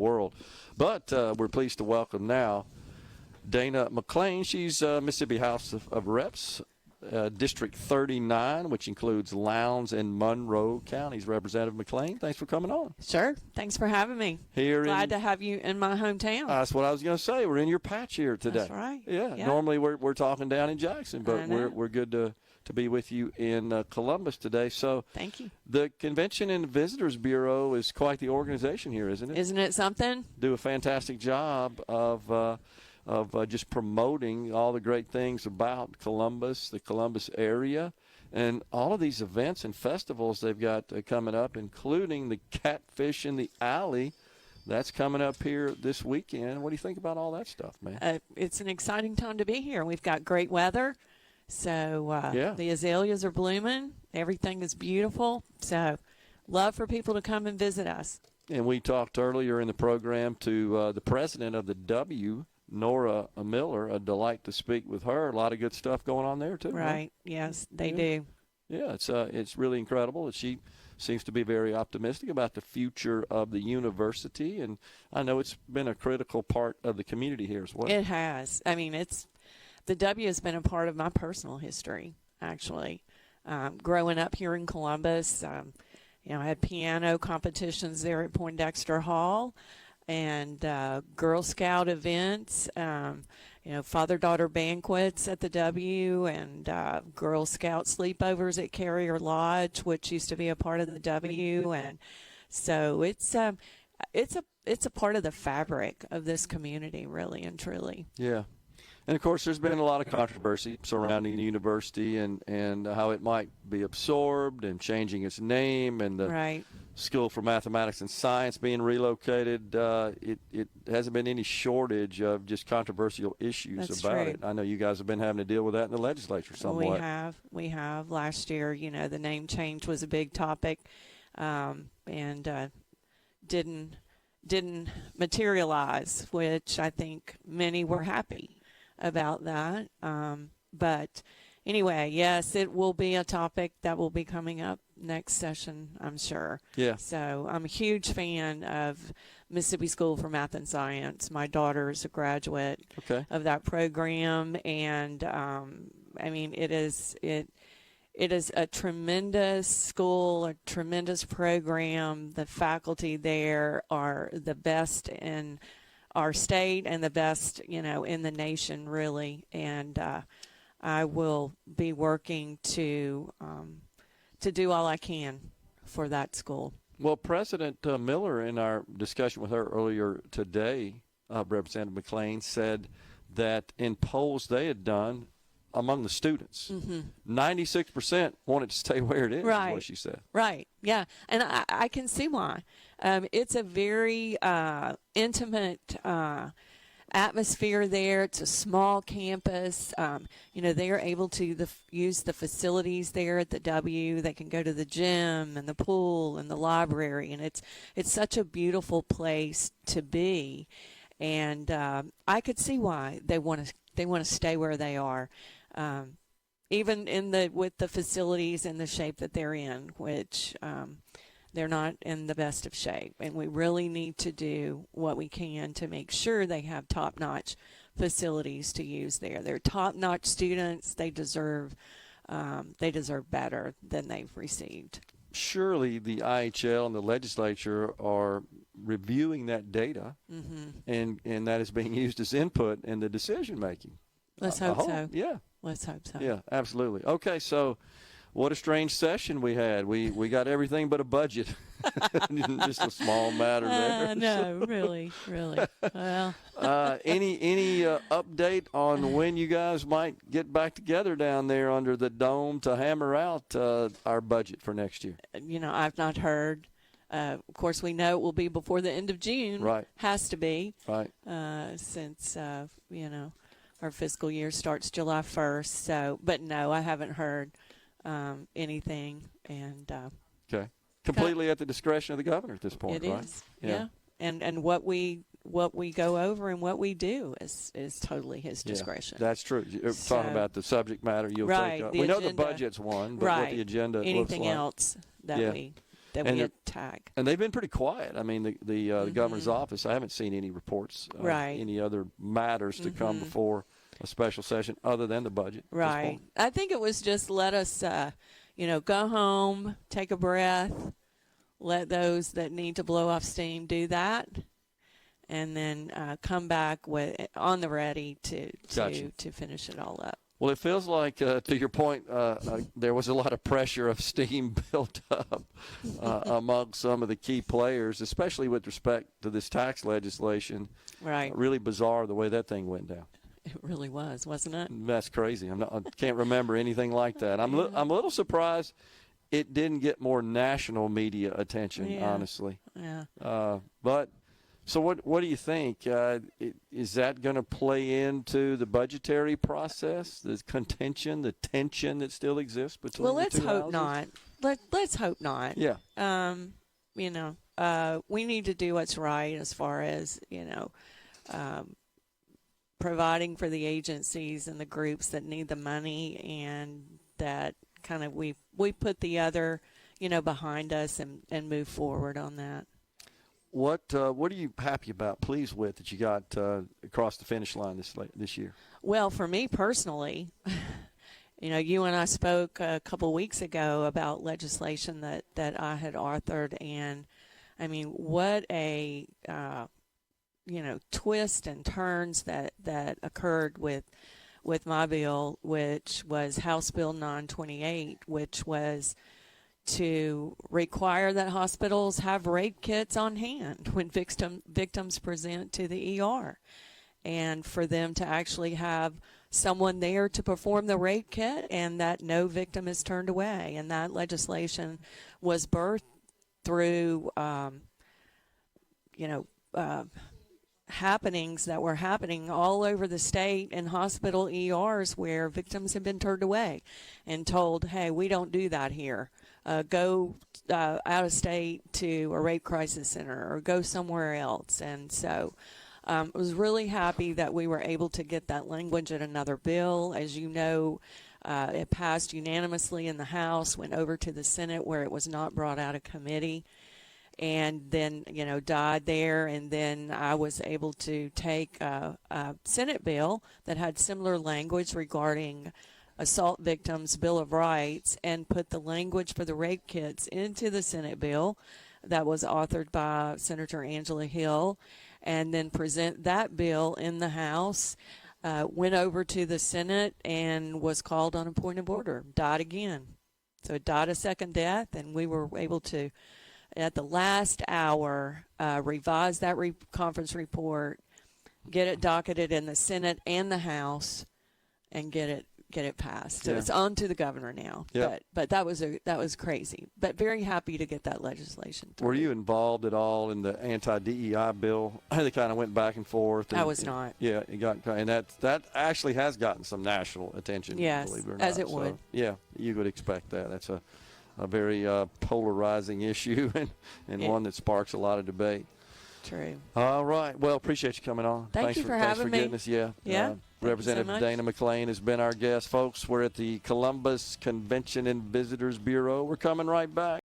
world. But we're pleased to welcome now Dana McLean. She's Mississippi House of Reps, District 39, which includes Lowndes and Monroe counties. Representative McLean, thanks for coming on. Sure. Thanks for having me. Glad to have you in my hometown. That's what I was going to say. We're in your patch here today. That's right. Yeah. Normally we're talking down in Jackson, but we're good to be with you in Columbus today. So thank you. The Convention and Visitors Bureau is quite the organization here, isn't it? Isn't it something? Do a fantastic job of just promoting all the great things about Columbus, the Columbus area, and all of these events and festivals they've got coming up, including the Catfish in the Alley. That's coming up here this weekend. What do you think about all that stuff, man? It's an exciting time to be here. We've got great weather, so the azaleas are blooming. Everything is beautiful, so love for people to come and visit us. And we talked earlier in the program to the president of the W, Nora Miller. A delight to speak with her. A lot of good stuff going on there, too. Right. Yes, they do. Yeah, it's really incredible that she seems to be very optimistic about the future of the university, and I know it's been a critical part of the community here as well. It has. I mean, the W has been a part of my personal history, actually. Growing up here in Columbus, I had piano competitions there at Poindexter Hall, and Girl Scout events, father-daughter banquets at the W, and Girl Scout sleepovers at Carrier Lodge, which used to be a part of the W, and so it's a part of the fabric of this community, really and truly. Yeah. And, of course, there's been a lot of controversy surrounding the university and how it might be absorbed and changing its name, and the School for Mathematics and Science being relocated. It hasn't been any shortage of just controversial issues about it. I know you guys have been having to deal with that in the legislature somewhat. We have. Last year, the name change was a big topic, and didn't materialize, which I think many were happy about that. But anyway, yes, it will be a topic that will be coming up next session, I'm sure. Yeah. So I'm a huge fan of Mississippi School for Math and Science. My daughter is a graduate of that program, and it is a tremendous school, a tremendous program. The faculty there are the best in our state and the best, in the nation, really. And I will be working to do all I can for that school. Well, President Miller, in our discussion with her earlier today, Representative McLean, said that in polls they had done among the students, 96% wanted to stay where it is, is what she said. Right, yeah. And I can see why. It's a very intimate atmosphere there. It's a small campus. They are able to use the facilities there at the W. They can go to the gym and the pool and the library, and it's such a beautiful place to be. And I could see why they want to stay where they are. Even with the facilities and the shape that they're in, which they're not in the best of shape. And we really need to do what we can to make sure they have top-notch facilities to use there. They're top-notch students. They deserve better than they've received. Surely the IHL and the legislature are reviewing that data, and that is being used as input in the decision-making. Let's hope so. Yeah. Let's hope so. Yeah, absolutely. Okay, so what a strange session we had. We got everything but a budget. Just a small matter there. No, really. Well, any update on when you guys might get back together down there under the dome to hammer out our budget for next year? I've not heard. Of course, we know it will be before the end of June. Right. Has to be. Right. Since our fiscal year starts July 1st. So, but no, I haven't heard anything. And okay, completely at the discretion of the governor at this point. It is. Yeah. And what we go over and what we do is totally his discretion. That's true. You're talking about the subject matter you'll take up. We know the budget's one, but what the agenda anything looks like. else that we that we attack. And they've been pretty quiet. I mean, the governor's office, I haven't seen any reports of any other matters to come before a special session other than the budget. Right. I think it was just let us, go home, take a breath, let those that need to blow off steam do that, and then come back on the ready to finish it all up. Well, it feels like, to your point, there was a lot of pressure of steam built up among some of the key players, especially with respect to this tax legislation. Right. Really bizarre the way that thing went down. It really was, wasn't it? That's crazy. I can't remember anything like that. I'm a little surprised it didn't get more national media attention, honestly. Yeah. But. So what do you think? Is that going to play into the budgetary process, the contention, the tension that still exists between the two houses? Well, let's hope not. Let's hope not. Yeah. We need to do what's right as far as, providing for the agencies and the groups that need the money, and that kind of we put the other, behind us and move forward on that. What are you happy about, pleased with, that you got across the finish line this year? Well, for me personally, you and I spoke a couple weeks ago about legislation that I had authored, and I mean, what a twist and turns that occurred with my bill, which was House Bill 928, which was to require that hospitals have rape kits on hand when victims present to the ER, and for them to actually have someone there to perform the rape kit, and that no victim is turned away. And that legislation was birthed through, happenings that were happening all over the state in hospital ERs where victims have been turned away and told, hey, we don't do that here. Go out of state to a rape crisis center or go somewhere else. And so I was really happy that we were able to get that language in another bill. As you know, it passed unanimously in the House, went over to the Senate where it was not brought out of committee, and then, died there. And then I was able to take a Senate bill that had similar language regarding assault victims' Bill of Rights, and put the language for the rape kits into the Senate bill that was authored by Senator Angela Hill, and then present that bill in the House. Went over to the Senate and was called on a point of order, died again. So it died a second death, and we were able to, at the last hour, revise that conference report, get it docketed in the Senate and the House, and get it passed. So it's on to the governor now. Yep. But that was crazy. But very happy to get that legislation through. Were you involved at all in the anti-DEI bill? They kind of went back and forth. I was not. Yeah, it got, and that actually has gotten some national attention. Yes, believe it or not. as it would. Yeah, you would expect that. That's a very polarizing issue and one that sparks a lot of debate. True. All right. Well, appreciate you coming on. Thanks you for having me. Thanks for getting us. Yeah. Representative Dana McLean has been our guest. Folks, we're at the Columbus Convention and Visitors Bureau. We're coming right back.